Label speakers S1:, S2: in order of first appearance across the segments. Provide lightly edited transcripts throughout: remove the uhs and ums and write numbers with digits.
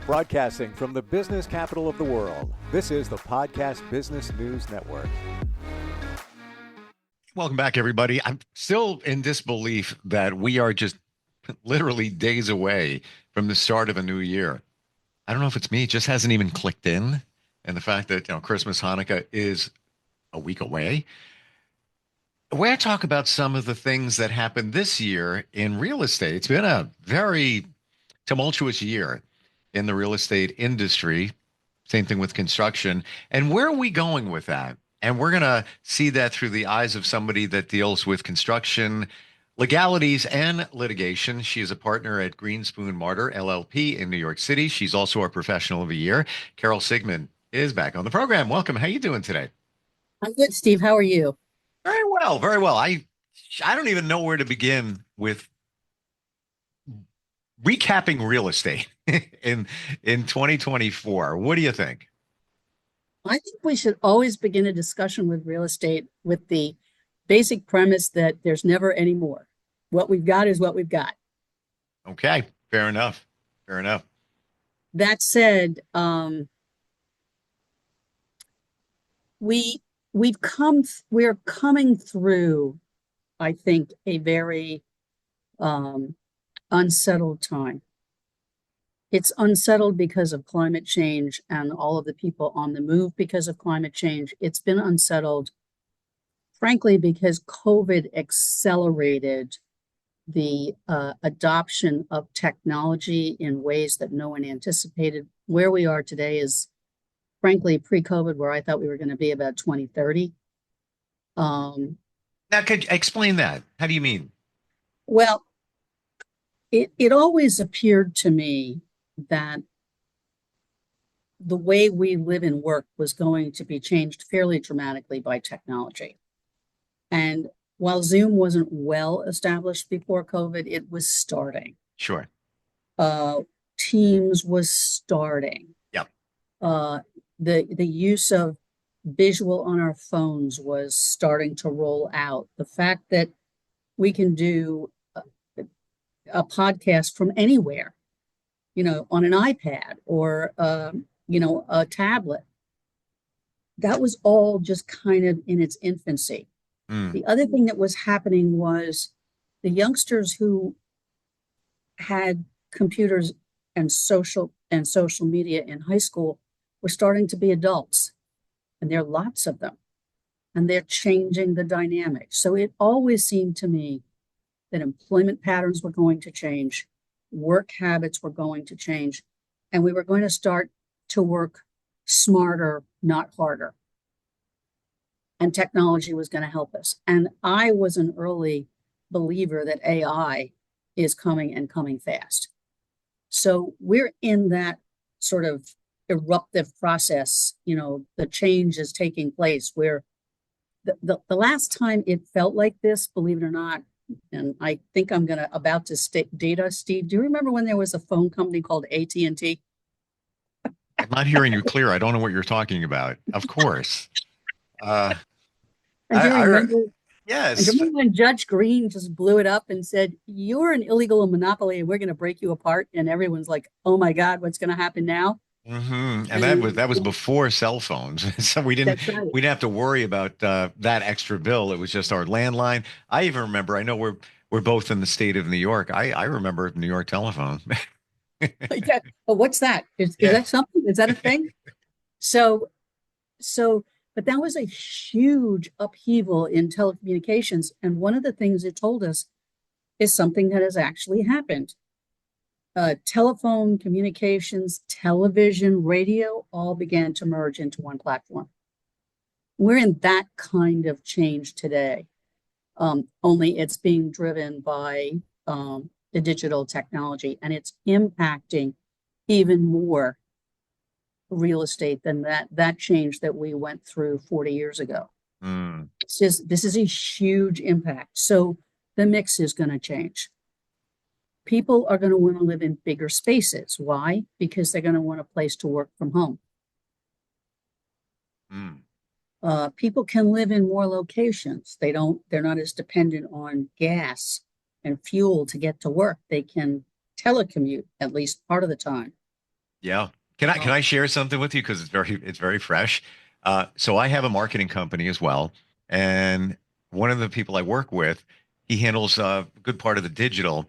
S1: Broadcasting from the business capital of the world, this is the Podcast Business News Network.
S2: Welcome back, everybody. I'm still in disbelief that we are just literally days away from the start of a new year. I don't know if it's me, it just hasn't even clicked in. And the fact that, Christmas, Hanukkah is a week away. Where I talk about some of the things that happened this year in real estate. It's been a very tumultuous year in the real estate industry. Same thing with construction. And where are we going with that? And we're going to see that through the eyes of somebody that deals with construction, legalities, and litigation. She is a partner at Greenspoon Marder LLP in New York City. She's also our professional of the year. Carol Sigmond is back on the program. Welcome. How are you doing today?
S3: I'm good, Steve. How are you?
S2: Very well, very well. I don't even know where to begin with recapping real estate in 2024. What do you think?
S3: I think we should always begin a discussion with real estate with the basic premise that there's never any more. What we've got is what we've got.
S2: Okay, fair enough. Fair enough.
S3: That said, we're coming through, I think, a very unsettled time. It's unsettled because of climate change and all of the people on the move because of climate change. It's been unsettled, frankly, because COVID accelerated the adoption of technology in ways that no one anticipated. Where we are today is, frankly, pre-COVID, where I thought we were going to be about 2030.
S2: Now, could you explain that? How do you mean?
S3: Well, it always appeared to me that the way we live and work was going to be changed fairly dramatically by technology. And while Zoom wasn't well established before COVID, it was starting.
S2: Sure.
S3: Teams was starting.
S2: Yep.
S3: The use of visual on our phones was starting to roll out. The fact that we can do a podcast from anywhere, on an iPad or, a tablet. That was all just kind of in its infancy. The other thing that was happening was the youngsters who had computers and social media in high school were starting to be adults, and there are lots of them, and they're changing the dynamic. So it always seemed to me that employment patterns were going to change, work habits were going to change, and we were going to start to work smarter, not harder. And technology was going to help us. And I was an early believer that AI is coming and coming fast. So we're in that sort of eruptive process. The change is taking place where the last time it felt like this, believe it or not, and I think I'm about to state data, Steve. Do you remember when there was a phone company called AT&T?
S2: I'm not hearing you clear. I don't know what you're talking about. Of course.
S3: And do you remember?
S2: Yes.
S3: Do you remember when Judge Green just blew it up and said, "You're an illegal monopoly, and we're going to break you apart"? And everyone's like, "Oh my God, what's going to happen now?"
S2: Mm-hmm. And that was before cell phones, so we didn't have to worry about that extra bill. It was just our landline. I even remember. I know we're both in the state of New York. I remember New York telephone.
S3: Yeah. But what's that? Is that something? Is that a thing? So, but that was a huge upheaval in telecommunications, and one of the things it told us is something that has actually happened. Telephone, communications, television, radio, all began to merge into one platform. We're in that kind of change today. Only it's being driven by the digital technology, and it's impacting even more real estate than that change that we went through 40 years ago. This is a huge impact. So the mix is going to change. People are going to want to live in bigger spaces. Why? Because they're going to want a place to work from home. People can live in more locations. They're not as dependent on gas and fuel to get to work. They can telecommute at least part of the time.
S2: Yeah. Can I share something with you because it's very fresh. So I have a marketing company as well, and one of the people I work with, he handles a good part of the digital.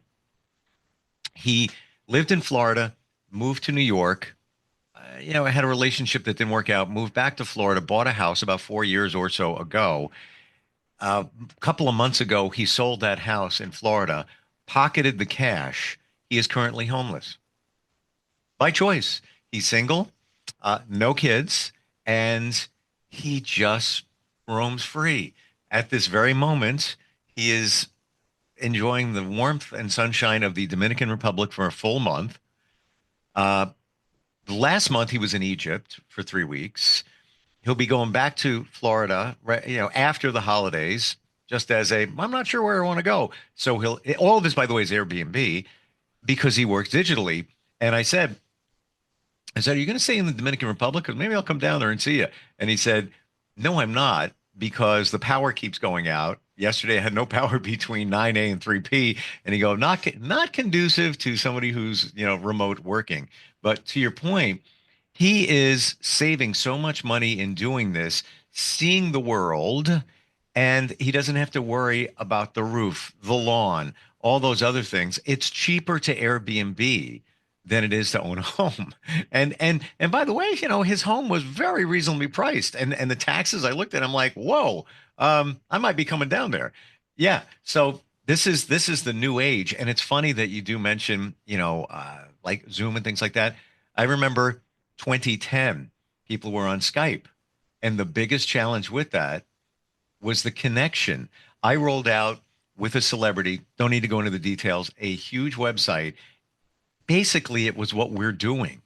S2: He lived in Florida, moved to New York. I had a relationship that didn't work out. Moved back to Florida, bought a house about 4 years or so ago. A couple of months ago, he sold that house in Florida, pocketed the cash. He is currently homeless by choice. He's single, no kids, and he just roams free. At this very moment, he is enjoying the warmth and sunshine of the Dominican Republic for a full month. Uh, Last month, he was in Egypt for 3 weeks. He'll be going back to Florida, right, after the holidays, just as I'm not sure where I want to go. So all of this, by the way, is Airbnb because he works digitally. And I said, are you going to stay in the Dominican Republic? Because maybe I'll come down there and see you. And he said, no, I'm not, because the power keeps going out. Yesterday, I had no power between 9 a and 3 p. And he go, not conducive to somebody who's, remote working. But to your point, he is saving so much money in doing this, seeing the world, and he doesn't have to worry about the roof, the lawn, all those other things. It's cheaper to Airbnb than it is to own a home. And by the way, his home was very reasonably priced. And the taxes I looked at, I'm like, whoa, I might be coming down there. Yeah. So this is the new age. And it's funny that you do mention, like Zoom and things like that. I remember 2010, people were on Skype. And the biggest challenge with that was the connection. I rolled out with a celebrity, don't need to go into the details, a huge website. Basically, it was what we're doing,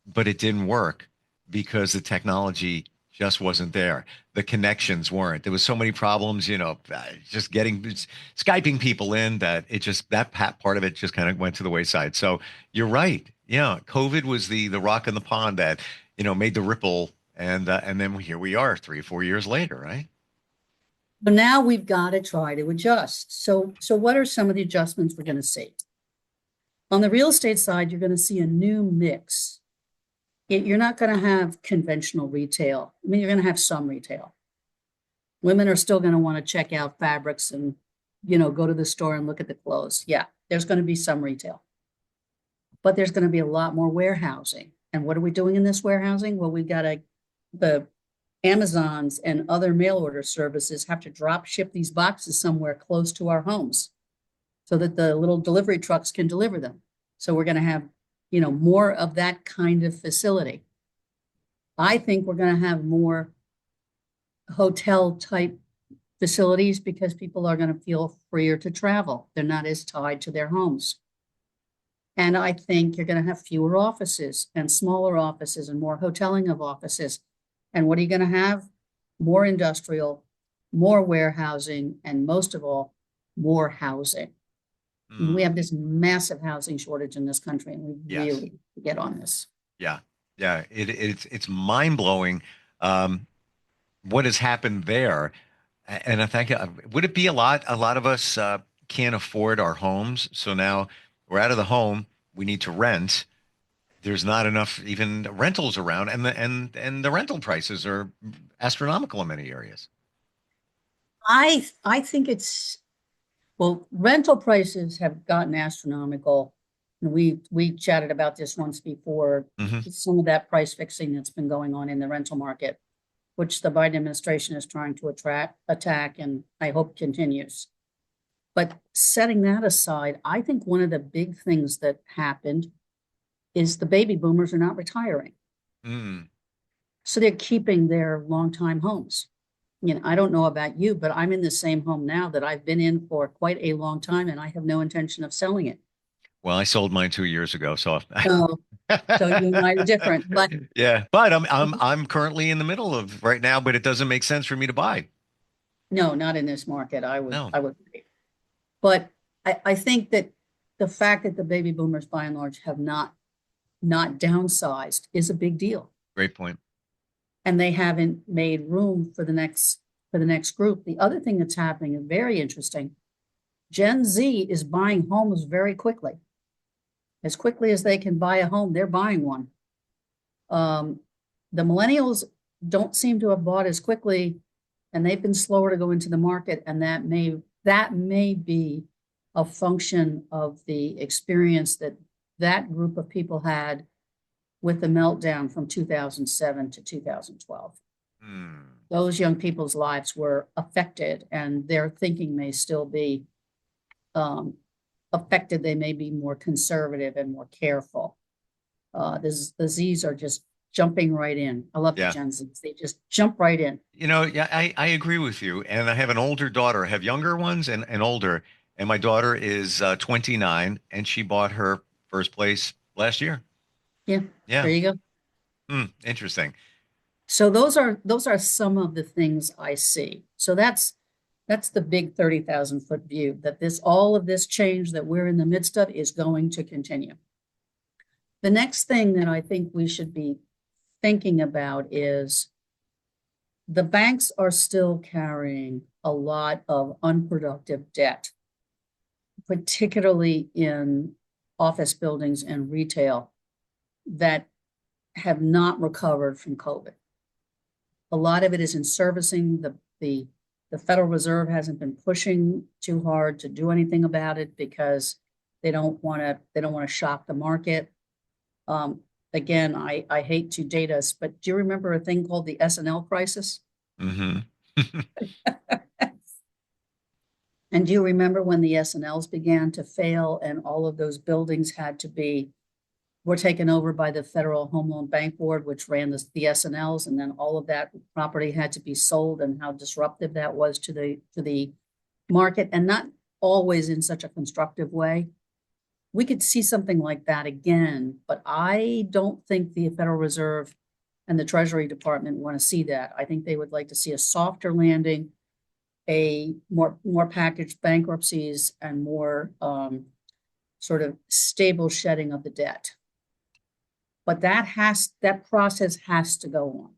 S2: but it didn't work because the technology just wasn't there. The connections weren't. There was so many problems, just getting Skyping people in that part of it just kind of went to the wayside. So you're right. Yeah, COVID was the rock in the pond that made the ripple, and then here we are 3 or 4 years later, right?
S3: But now we've got to try to adjust. So what are some of the adjustments we're going to see? On the real estate side, you're going to see a new mix. You're not going to have conventional retail. I mean, you're going to have some retail. Women are still going to want to check out fabrics and, go to the store and look at the clothes. Yeah, there's going to be some retail. But there's going to be a lot more warehousing. And what are we doing in this warehousing? Well, the Amazons and other mail order services have to drop ship these boxes somewhere close to our homes so that the little delivery trucks can deliver them. So we're going to have, more of that kind of facility. I think we're going to have more hotel type facilities because people are going to feel freer to travel. They're not as tied to their homes. And I think you're going to have fewer offices and smaller offices and more hoteling of offices. And what are you going to have? More industrial, more warehousing, and most of all, more housing. We have this massive housing shortage in this country, and we
S2: Yes.
S3: really get on this.
S2: Yeah. Yeah. It's mind blowing what has happened there. And I think, would it be a lot of us can't afford our homes. So now we're out of the home. We need to rent. There's not enough even rentals around, and the rental prices are astronomical in many areas.
S3: I think well, rental prices have gotten astronomical. And we chatted about this once before,
S2: Hmm.
S3: some of that price fixing that's been going on in the rental market, which the Biden administration is trying to attack, and I hope continues. But setting that aside, I think one of the big things that happened is the baby boomers are not retiring.
S2: Mm.
S3: So they're keeping their longtime homes. I don't know about you, but I'm in the same home now that I've been in for quite a long time, and I have no intention of selling it.
S2: Well, I sold mine 2 years ago, so
S3: So, so you and I are different, but
S2: yeah. But I'm currently in the middle of right now, but it doesn't make sense for me to buy.
S3: no, not in this market. I would,
S2: No,
S3: I would, but I think that the fact that the baby boomers by and large have not downsized is a big deal.
S2: great point.
S3: And they haven't made room for the next group. The other thing that's happening is very interesting. Gen Z is buying homes very quickly. As quickly as they can buy a home, they're buying one. The millennials don't seem to have bought as quickly, and they've been slower to go into the market, and that may be a function of the experience that group of people had with the meltdown from 2007 to 2012. Those young people's lives were affected, and their thinking may still be affected. They may be more conservative and more careful. The Zs are just jumping right in. I love the Gen Zs. They just jump right in.
S2: Yeah, I agree with you. And I have an older daughter. I have younger ones and older. And my daughter is 29, and she bought her first place last year.
S3: Yeah. There you go.
S2: Interesting.
S3: So those are some of the things I see. So that's the big 30,000-foot view, that all of this change that we're in the midst of is going to continue. The next thing that I think we should be thinking about is the banks are still carrying a lot of unproductive debt, particularly in office buildings and retail that have not recovered from COVID. A lot of it is in servicing. The Federal Reserve hasn't been pushing too hard to do anything about it because they don't want to shock the market. Again, I hate to date us, but do you remember a thing called the S&L crisis?
S2: Mm-hmm.
S3: And do you remember when the S&Ls began to fail and all of those buildings were taken over by the Federal Home Loan Bank Board, which ran the S&Ls, and then all of that property had to be sold, and how disruptive that was to the market, and not always in such a constructive way. We could see something like that again, but I don't think the Federal Reserve and the Treasury Department want to see that. I think they would like to see a softer landing, a more packaged bankruptcies, and more sort of stable shedding of the debt. But that process has to go on.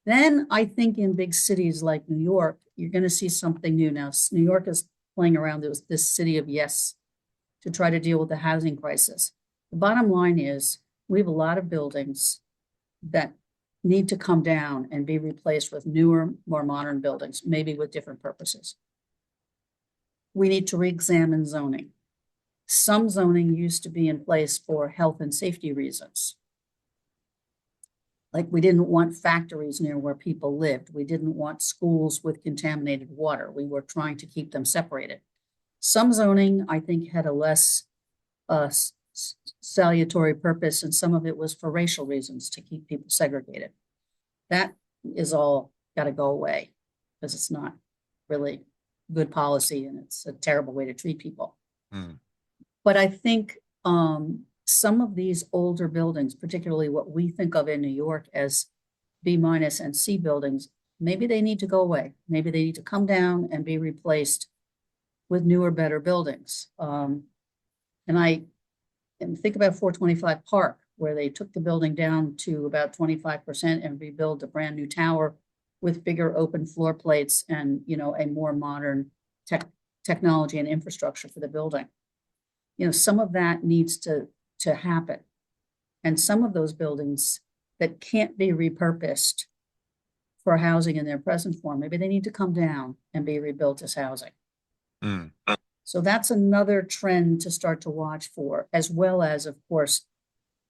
S3: Then I think in big cities like New York, you're going to see something new. Now, New York is playing around this city of yes to try to deal with the housing crisis. The bottom line is we have a lot of buildings that need to come down and be replaced with newer, more modern buildings, maybe with different purposes. We need to re-examine zoning. Some zoning used to be in place for health and safety reasons. Like we didn't want factories near where people lived. We didn't want schools with contaminated water. We were trying to keep them separated. Some zoning, I think, had a less salutary purpose, and some of it was for racial reasons to keep people segregated. That is all got to go away because it's not really good policy, and it's a terrible way to treat people. But I think some of these older buildings, particularly what we think of in New York as B- and C buildings, maybe they need to go away. Maybe they need to come down and be replaced with newer, better buildings. And think about 425 Park, where they took the building down to about 25% and rebuilt a brand new tower with bigger open floor plates and, a more modern technology and infrastructure for the building. Some of that needs to happen. And some of those buildings that can't be repurposed for housing in their present form, maybe they need to come down and be rebuilt as housing. So that's another trend to start to watch for, as well as, of course,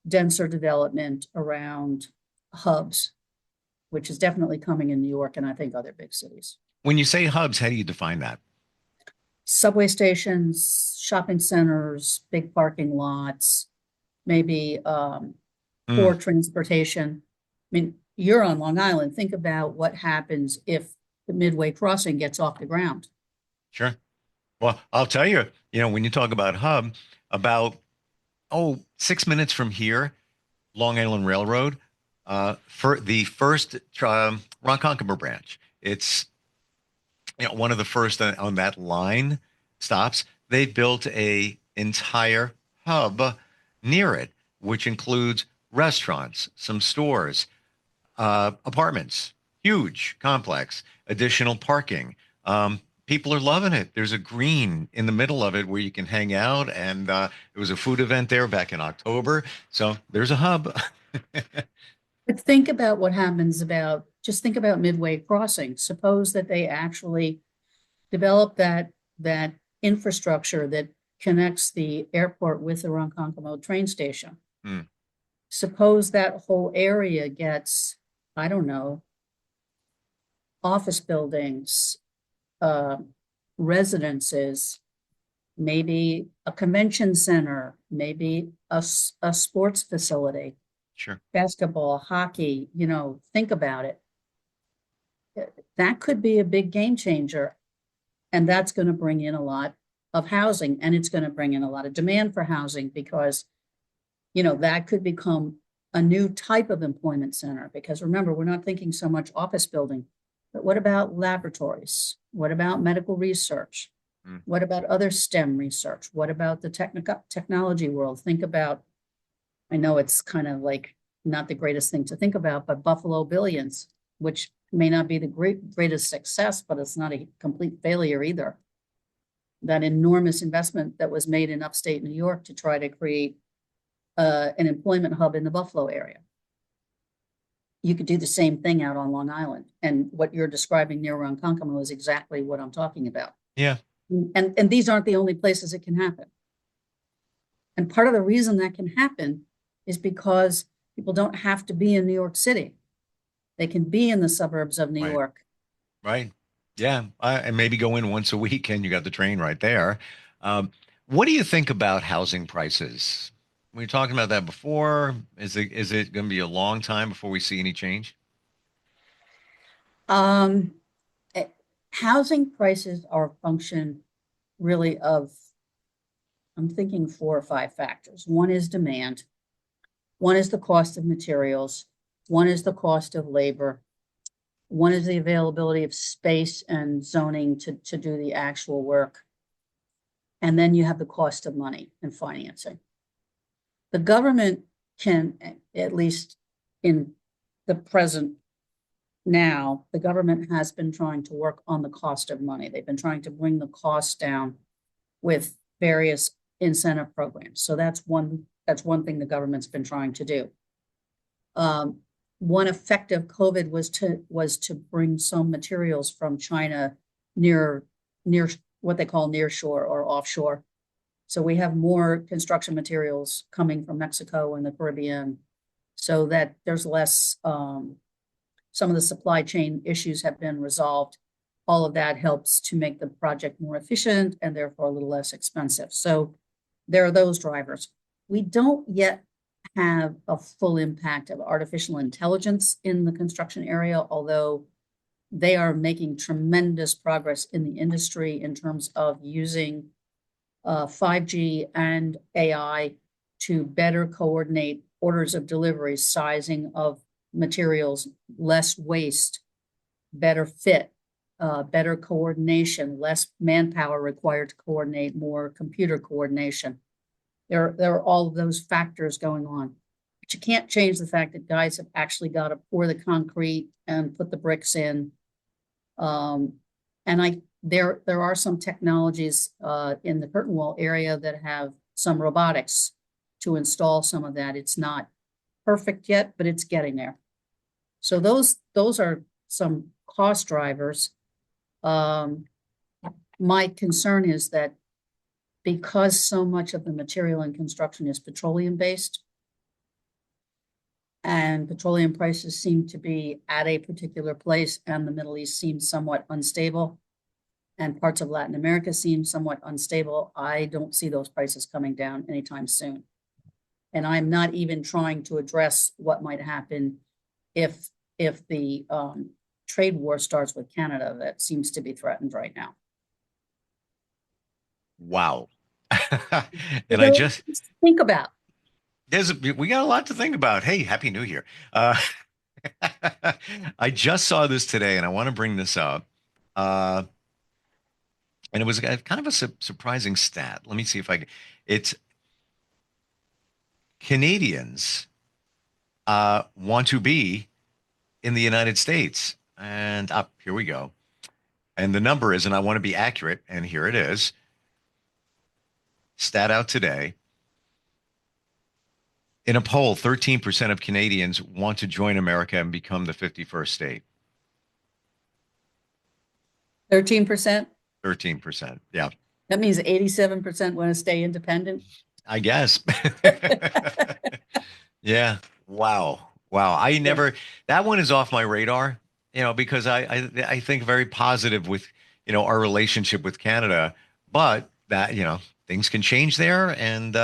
S3: denser development around hubs, which is definitely coming in New York and I think other big cities.
S2: When you say hubs, how do you define that?
S3: Subway stations, shopping centers, big parking lots, maybe for transportation. I mean, you're on Long Island. Think about what happens if the Midway Crossing gets off the ground.
S2: Sure. Well, I'll tell you, when you talk about hub, about 6 minutes from here, Long Island Railroad, for the first Ronkonkoma branch, it's one of the first on that line stops. They built a entire hub near it, which includes restaurants, some stores, apartments, huge complex, additional parking, people are loving it. There's a green in the middle of it where you can hang out, and it was a food event there back in October. So there's a hub.
S3: But think about what happens about, just think about Midway Crossing. Suppose that they actually develop that infrastructure that connects the airport with the Ronkonkoma train station.
S2: Hmm.
S3: Suppose that whole area gets, I don't know, office buildings, uh, residences, maybe a convention center, maybe a sports facility,
S2: Sure.
S3: basketball, hockey, think about it. That could be a big game changer. And that's going to bring in a lot of housing, and it's going to bring in a lot of demand for housing because, that could become a new type of employment center. Because remember, we're not thinking so much office building, but what about laboratories? What about medical research?
S2: Hmm.
S3: What about other STEM research? What about the technology world? Think about, I know it's kind of like not the greatest thing to think about, but Buffalo Billions, which may not be the greatest success, but it's not a complete failure either. That enormous investment that was made in upstate New York to try to create an employment hub in the Buffalo area. You could do the same thing out on Long Island. And what you're describing near Ronkonkoma is exactly what I'm talking about.
S2: Yeah.
S3: And these aren't the only places it can happen. And part of the reason that can happen is because people don't have to be in New York City. They can be in the suburbs of New
S2: Right.
S3: York.
S2: Right. Yeah. And maybe go in once a week and you got the train right there. Um, what do you think about housing prices? We were talking about that before. Is it going to be a long time before we see any change?
S3: Um, eh, Housing prices are a function really of, I'm thinking 4 or 5 factors. One is demand. One is the cost of materials. One is the cost of labor. One is the availability of space and zoning to do the actual work. And then you have the cost of money and financing. The government can, at least in the present now, the government has been trying to work on the cost of money. They've been trying to bring the cost down with various incentive programs. So that's one thing the government's been trying to do. One effect of COVID was to bring some materials from China near what they call near shore or offshore. So we have more construction materials coming from Mexico and the Caribbean, so that there's less. Some of the supply chain issues have been resolved. All of that helps to make the project more efficient and therefore a little less expensive. So there are those drivers. We don't yet have a full impact of artificial intelligence in the construction area, although they are making tremendous progress in the industry in terms of using 5G and AI to better coordinate orders of delivery, sizing of materials, less waste, better fit, better coordination, less manpower required to coordinate, more computer coordination. There are all of those factors going on. But you can't change the fact that guys have actually got to pour the concrete and put the bricks in. And there are some technologies in the curtain wall area that have some robotics to install some of that. It's not perfect yet, but it's getting there. So those are some cost drivers. My concern is that because so much of the material in construction is petroleum based, and petroleum prices seem to be at a particular place, and the Middle East seems somewhat unstable, and parts of Latin America seem somewhat unstable, I don't see those prices coming down anytime soon. And I'm not even trying to address what might happen if the trade war starts with Canada, that seems to be threatened right now.
S2: Wow. And I
S3: So
S2: just
S3: think about.
S2: we got a lot to think about. Hey, Happy New Year. I just saw this today and I want to bring this up. And it was kind of a surprising stat. Let me see if it's Canadians want to be in the United States. And up here we go. And the number is, and I want to be accurate, and here it is. Stat out today. In a poll, 13% of Canadians want to join America and become the 51st state.
S3: 13%?
S2: 13%. Yeah,
S3: That means 87% want to stay independent.
S2: I guess. Yeah. Wow. Wow.
S3: Yeah.
S2: That one is off my radar, because I think very positive with, our relationship with Canada, but that, things can change there. And,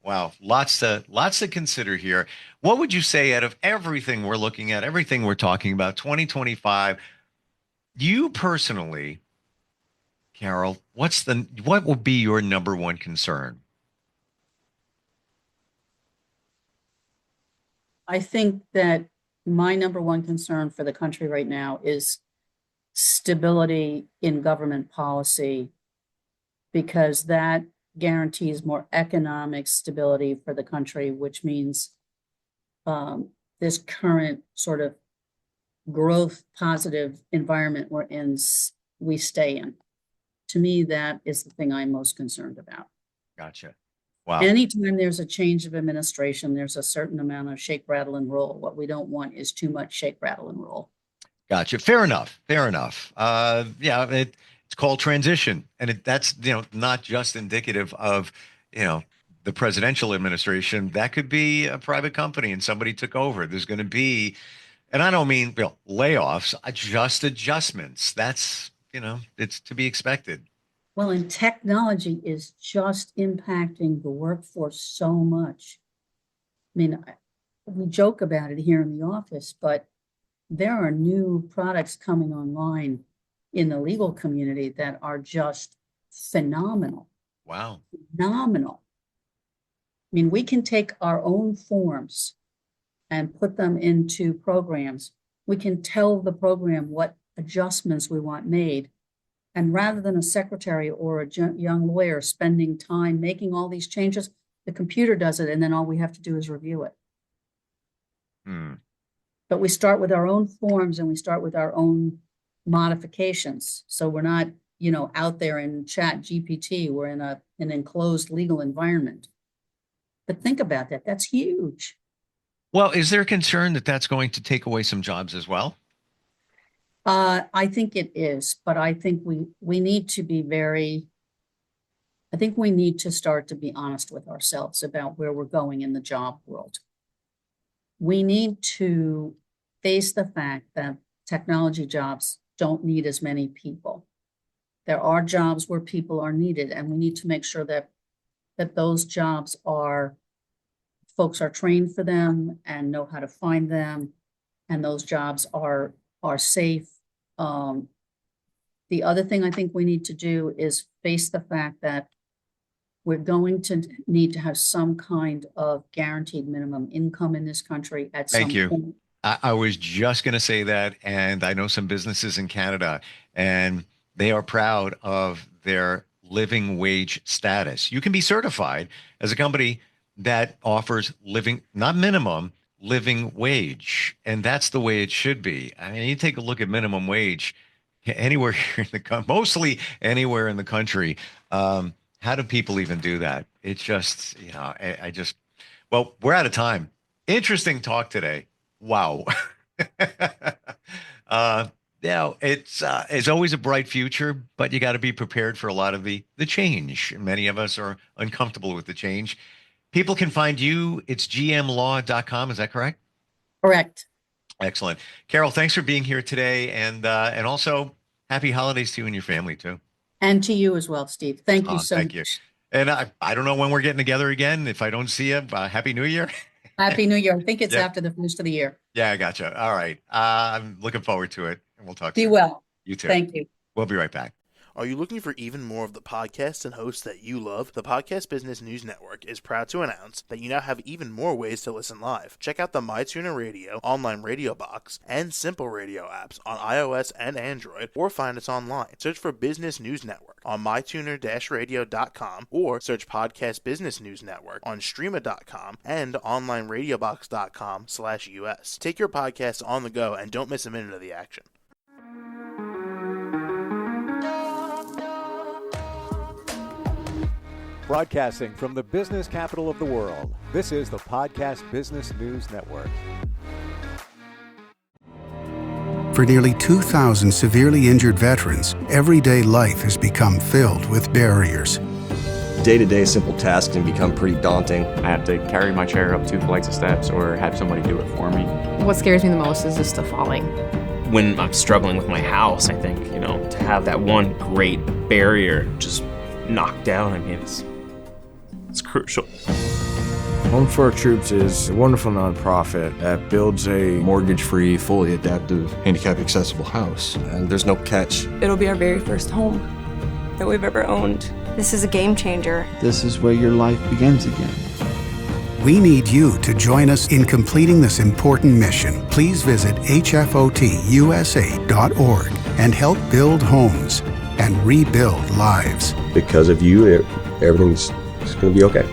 S2: wow, lots to consider here. What would you say out of everything we're looking at, everything we're talking about, 2025, you personally, Carol, what will be your number one concern?
S3: I think that my number one concern for the country right now is stability in government policy, because that guarantees more economic stability for the country, which means this current sort of growth positive environment we're in, we stay in. To me, that is the thing I'm most concerned about.
S2: Gotcha. Wow.
S3: Anytime there's a change of administration, there's a certain amount of shake, rattle, and roll. What we don't want is too much shake, rattle, and roll.
S2: Gotcha. Fair enough. Fair enough. Yeah, it's called transition, and that's not just indicative of the presidential administration. That could be a private company, and somebody took over. There's going to be, and I don't mean layoffs, just adjustments. That's it's to be expected.
S3: Well, and technology is just impacting the workforce so much. I mean, we joke about it here in the office, but there are new products coming online in the legal community that are just phenomenal.
S2: Wow.
S3: Phenomenal. I mean, we can take our own forms and put them into programs. We can tell the program what adjustments we want made. And rather than a secretary or a young lawyer spending time making all these changes, the computer does it, and then all we have to do is review it. But we start with our own forms and we start with our own modifications. So we're not, out there in Chat GPT. We're in an enclosed legal environment. But think about that. That's huge.
S2: Well, is there concern that that's going to take away some jobs as well?
S3: I think it is, but I think we need to be I think we need to start to be honest with ourselves about where we're going in the job world. We need to face the fact that technology jobs don't need as many people. There are jobs where people are needed, and we need to make sure that those jobs folks are trained for them and know how to find them, and those jobs are safe. The other thing I think we need to do is face the fact that we're going to need to have some kind of guaranteed minimum income in this country at some
S2: Thank you.
S3: point.
S2: I was just going to say that, and I know some businesses in Canada, and they are proud of their living wage status. You can be certified as a company that offers not minimum, living wage. And that's the way it should be. I mean, you take a look at minimum wage anywhere in mostly anywhere in the country. How do people even do that? It's just, well, we're out of time. Interesting talk today. Wow. It's always a bright future, but you got to be prepared for a lot of the change. Many of us are uncomfortable with the change. People can find you. It's gmlaw.com. Is that correct?
S3: Correct.
S2: Excellent. Carol, thanks for being here today. And also happy holidays to you and your family too.
S3: And to you as well, Steve. Thank you so
S2: Thank
S3: much.
S2: you. And I don't know when we're getting together again. If I don't see you, Happy New Year.
S3: Happy New Year. I think it's
S2: Yep.
S3: after the first of the year.
S2: Yeah, I gotcha. All right. I'm looking forward to it. And we'll talk
S3: Be
S2: soon.
S3: well.
S2: You too.
S3: Thank you.
S2: We'll be right back.
S4: Are you looking for even more of the podcasts and hosts that you love? The Podcast Business News Network is proud to announce that you now have even more ways to listen live. Check out the MyTuner Radio, online radio box, and Simple Radio apps on iOS and Android, or find us online. Search for Business News Network on mytuner-radio.com, or search Podcast Business News Network on streama.com and onlineradiobox.com/US. Take your podcast on the go and don't miss a minute of the action.
S1: Broadcasting from the business capital of the world, this is the Podcast Business News Network.
S5: For nearly 2,000 severely injured veterans, everyday life has become filled with barriers.
S6: Day-to-day simple tasks can become pretty daunting.
S7: I have to carry my chair up 2 flights of steps or have somebody do it for me.
S8: What scares me the most is just the falling.
S9: When I'm struggling with my house, I think, to have that one great barrier just knocked down, it's crucial.
S10: Home for Our Troops is a wonderful nonprofit that builds a
S6: Mortgage-free, fully adaptive, handicap-accessible house. And there's no catch.
S11: It'll be our very first home that we've ever owned.
S12: This is a game changer.
S13: This is where your life begins again.
S5: We need you to join us in completing this important mission. Please visit hfotusa.org and help build homes and rebuild lives.
S6: Because of you, everything's going to be okay.